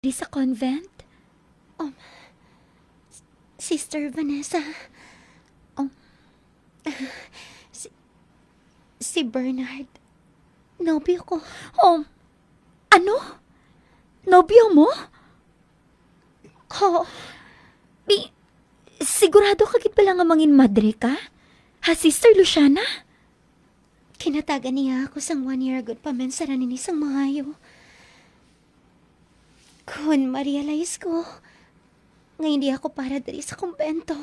Di sa convent? Sister Vanessa. Um, si Bernard. Nobyo ko. Ano? Nobyo mo? Oo. Sigurado kagit pala nga mangin madre ka? Ha, Sister Luciana? Kinataga niya ako sang 1 year ago pamensaran ni isang maayo. Kung ma-realize ko, nga hindi ako para dari sa kumbento.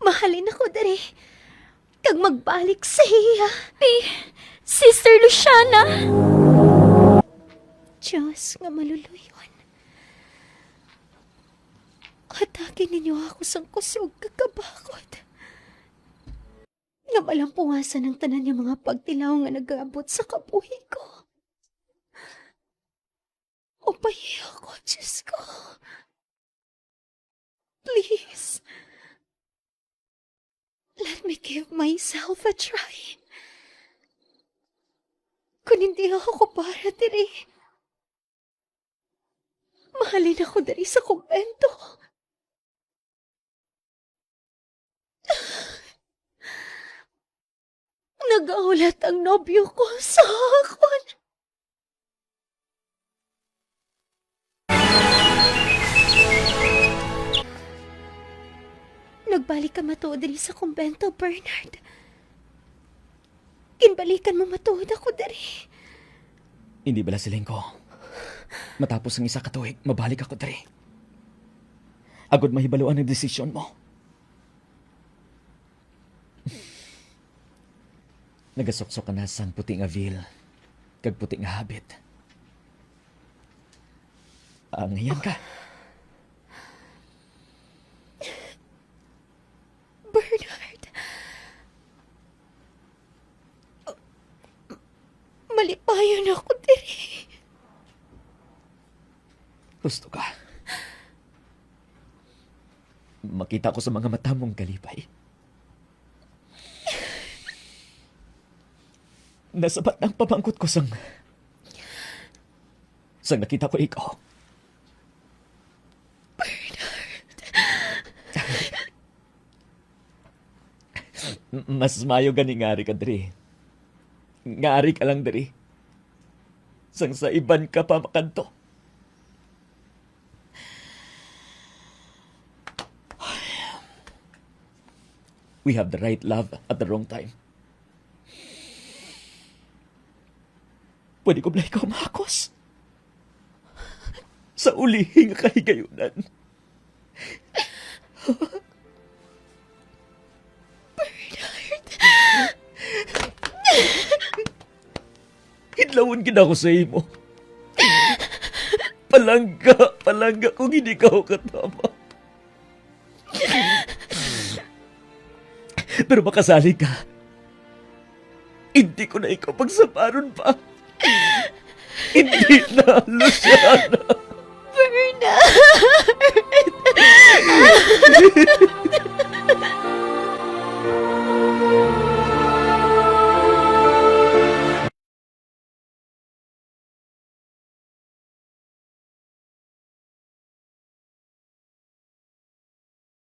Mahalin ako dari. Kag magbalik sa iya. Sister Luciana? Diyos nga maluluyon. Atake ninyo ako sang kusog kakabakot. Nga malampungasan ang tanan niya mga pagtilaw nga nag-aabot sa kabuhi ko. O pahiya ako, Diyos ko. Please. Let me give myself a try. Kung hindi ako para diri, mahalin ako dari sa kumbento. Nag-aulat ang nobyo ko sa akon. Nagbalik ka matuod diri sa kumbento, Bernard. Kinbalikan mo matuod ako diri. Hindi bala siling ko. Matapos ang isa ka tuig, mabalik ako diri. Agod mahibaluan ang desisyon mo. Nagasoksok ka na sang puti nga veil, kag puti nga habit. Ngayon ka. Bernard. Malipayon ako diri. Gusto ka. Makita ko sa mga mata mong galibay. Nasabat ang pamangkot ko sang nakita ko ikaw. Mas mayo gani ngari ka diri. Ngari ka lang diri. Sang sa iban ka pa makanto. We have the right love at the wrong time. Pwede ko ba ikaw makakos? Sa ulihing kahigayunan. Hidlawon gina ko sa imo. Palangga kung hindi ka ako katama. Pero makasali ka. Hindi ko na ikaw pagsabaron pa. Hindi na, Luciana. Bernard!